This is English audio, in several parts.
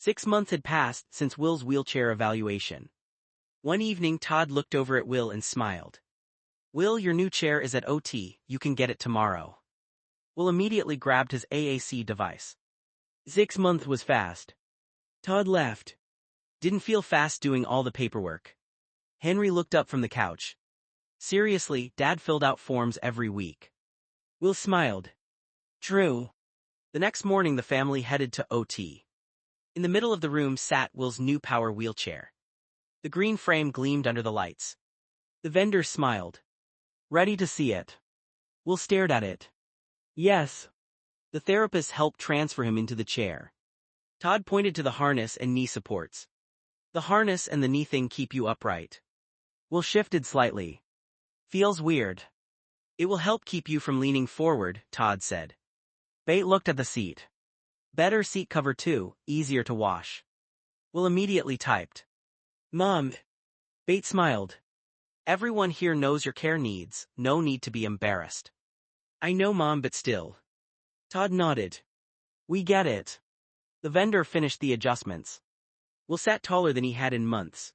6 months had passed since Will's wheelchair evaluation. One evening Tod looked over at Will and smiled. "Will, your new chair is at OT, you can get it tomorrow." Will immediately grabbed his AAC device. 6 months was fast. Tod left. Didn't feel fast doing all the paperwork. Henry looked up from the couch. Seriously, Dad filled out forms every week. Will smiled. True. The next morning the family headed to OT. In the middle of the room sat Will's new power wheelchair. The green frame gleamed under the lights. The vendor smiled. "Ready to see it?" Will stared at it. "Yes." The therapist helped transfer him into the chair. Tod pointed to the harness and knee supports. "The harness and the knee thing keep you upright." Will shifted slightly. "Feels weird." "It will help keep you from leaning forward," Tod said. Bate looked at the seat. "Better seat cover too, easier to wash." Will immediately typed. "Mom." Bate smiled. "Everyone here knows your care needs, no need to be embarrassed." "I know, Mom, but still." Tod nodded. "We get it." The vendor finished the adjustments. Will sat taller than he had in months.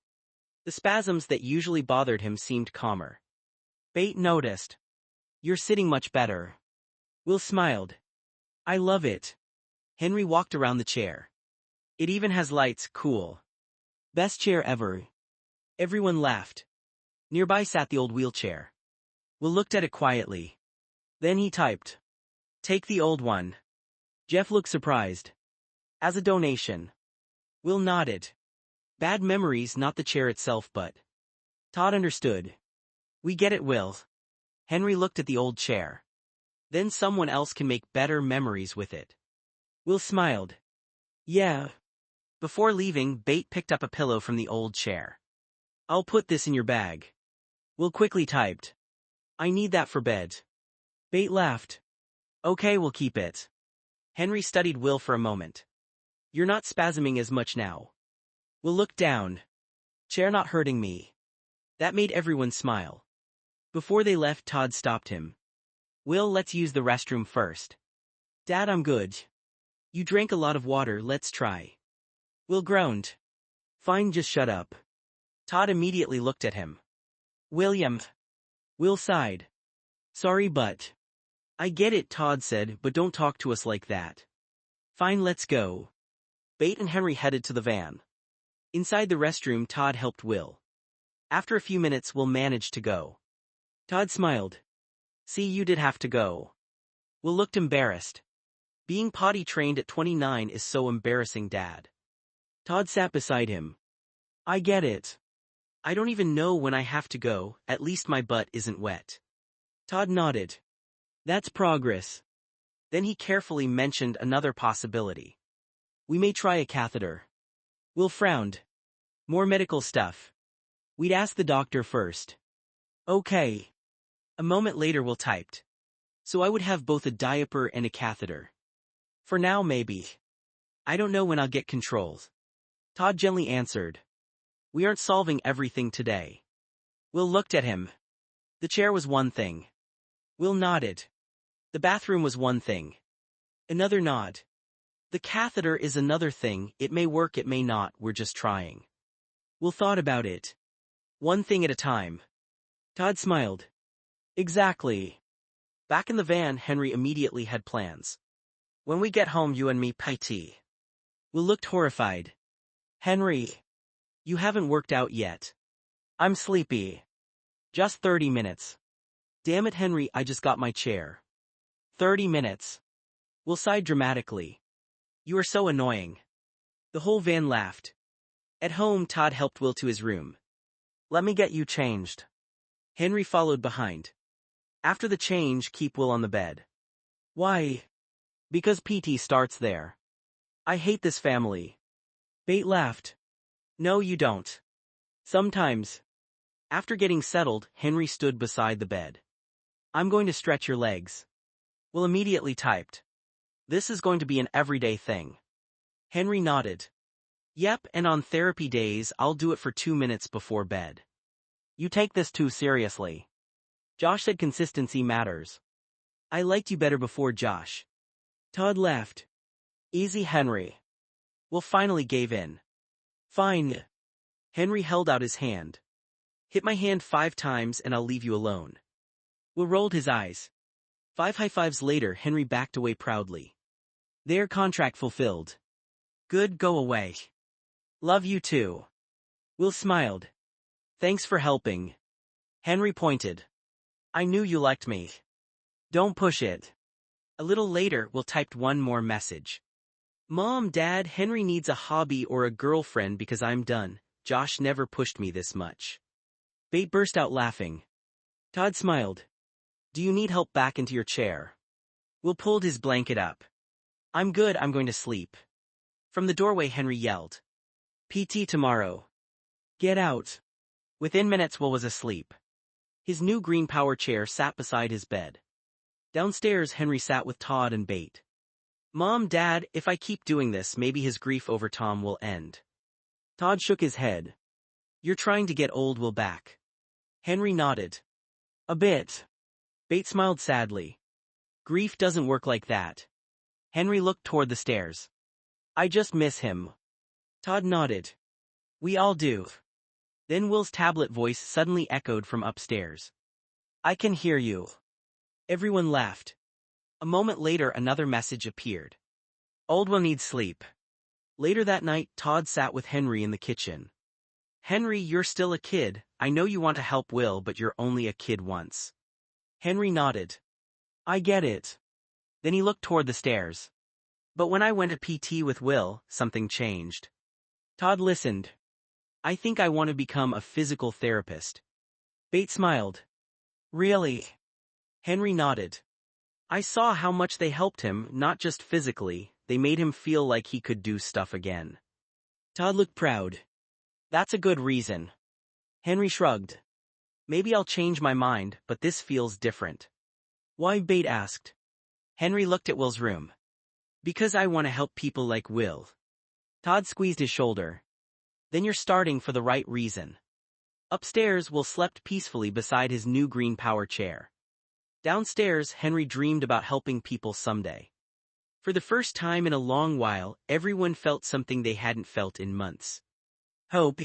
The spasms that usually bothered him seemed calmer. Bate noticed. "You're sitting much better." Will smiled. "I love it." Henry walked around the chair. "It even has lights, cool. Best chair ever." Everyone laughed. Nearby sat the old wheelchair. Will looked at it quietly. Then he typed. "Take the old one." Jeff looked surprised. "As a donation." Will nodded. "Bad memories, not the chair itself, but." Tod understood. "We get it, Will." Henry looked at the old chair. "Then someone else can make better memories with it." Will smiled. "Yeah." Before leaving, Bate picked up a pillow from the old chair. "I'll put this in your bag." Will quickly typed. "I need that for bed." Bate laughed. "Okay, we'll keep it." Henry studied Will for a moment. "You're not spasming as much now." Will looked down. "Chair not hurting me." That made everyone smile. Before they left, Tod stopped him. "Will, let's use the restroom first." "Dad, I'm good." "You drank a lot of water, let's try." Will groaned. "Fine, just shut up." Tod immediately looked at him. "William." Will sighed. "Sorry, but." "I get it," Tod said, "but don't talk to us like that." "Fine, let's go." Bate and Henry headed to the van. Inside the restroom, Tod helped Will. After a few minutes, Will managed to go. Tod smiled. "See, you did have to go." Will looked embarrassed. "Being potty trained at 29 is so embarrassing, Dad." Tod sat beside him. "I get it. I don't even know when I have to go, at least my butt isn't wet." Tod nodded. "That's progress." Then he carefully mentioned another possibility. "We may try a catheter." Will frowned. "More medical stuff. We'd ask the doctor first." "Okay." A moment later Will typed. "So I would have both a diaper and a catheter." "For now, maybe. I don't know when I'll get controls." Tod gently answered. "We aren't solving everything today." Will looked at him. The chair was one thing. Will nodded. The bathroom was one thing. Another nod. The catheter is another thing, it may work, it may not, we're just trying. Will thought about it. One thing at a time. Tod smiled. Exactly. Back in the van, Henry immediately had plans. "When we get home, you and me pie tea." Will looked horrified. "Henry. You haven't worked out yet." "I'm sleepy." "Just 30 minutes. "Damn it, Henry, I just got my chair." 30 minutes. Will sighed dramatically. "You are so annoying." The whole van laughed. At home, Tod helped Will to his room. "Let me get you changed." Henry followed behind. After the change, keep Will on the bed. "Why?" "Because PT starts there." "I hate this family." Bate laughed. "No, you don't." "Sometimes." After getting settled, Henry stood beside the bed. "I'm going to stretch your legs." Will immediately typed. "This is going to be an everyday thing." Henry nodded. "Yep, and on therapy days I'll do it for 2 minutes before bed." "You take this too seriously." Josh said consistency matters. "I liked you better before, Josh." Tod laughed. "Easy, Henry." Will finally gave in. Fine. Henry held out his hand. Hit my hand 5 times and I'll leave you alone. Will rolled his eyes. 5 high fives later, Henry backed away proudly. Their contract fulfilled. Good, go away. Love you too. Will smiled. Thanks for helping. Henry pointed. I knew you liked me. Don't push it. A little later, Will typed one more message. Mom, Dad, Henry needs a hobby or a girlfriend because I'm done. Josh never pushed me this much. Bate burst out laughing. Tod smiled. Do you need help back into your chair? Will pulled his blanket up. I'm good, I'm going to sleep. From the doorway, Henry yelled. PT tomorrow. Get out. Within minutes, Will was asleep. His new green power chair sat beside his bed. Downstairs, Henry sat with Tod and Bate. Mom, Dad, if I keep doing this, maybe his grief over Tom will end. Tod shook his head. You're trying to get old Will back. Henry nodded. A bit. Bate smiled sadly. Grief doesn't work like that. Henry looked toward the stairs. I just miss him. Tod nodded. We all do. Then Will's tablet voice suddenly echoed from upstairs. I can hear you. Everyone laughed. A moment later, another message appeared. Old Will needs sleep. Later that night, Tod sat with Henry in the kitchen. Henry, you're still a kid. I know you want to help Will, but you're only a kid once. Henry nodded. I get it. Then he looked toward the stairs. But when I went to PT with Will, something changed. Tod listened. I think I want to become a physical therapist. Bate smiled. Really? Henry nodded. I saw how much they helped him, not just physically, they made him feel like he could do stuff again. Tod looked proud. That's a good reason. Henry shrugged. Maybe I'll change my mind, but this feels different. Why? Bate asked. Henry looked at Will's room. Because I want to help people like Will. Tod squeezed his shoulder. Then you're starting for the right reason. Upstairs, Will slept peacefully beside his new green power chair. Downstairs, Henry dreamed about helping people someday. For the first time in a long while, everyone felt something they hadn't felt in months. Hope.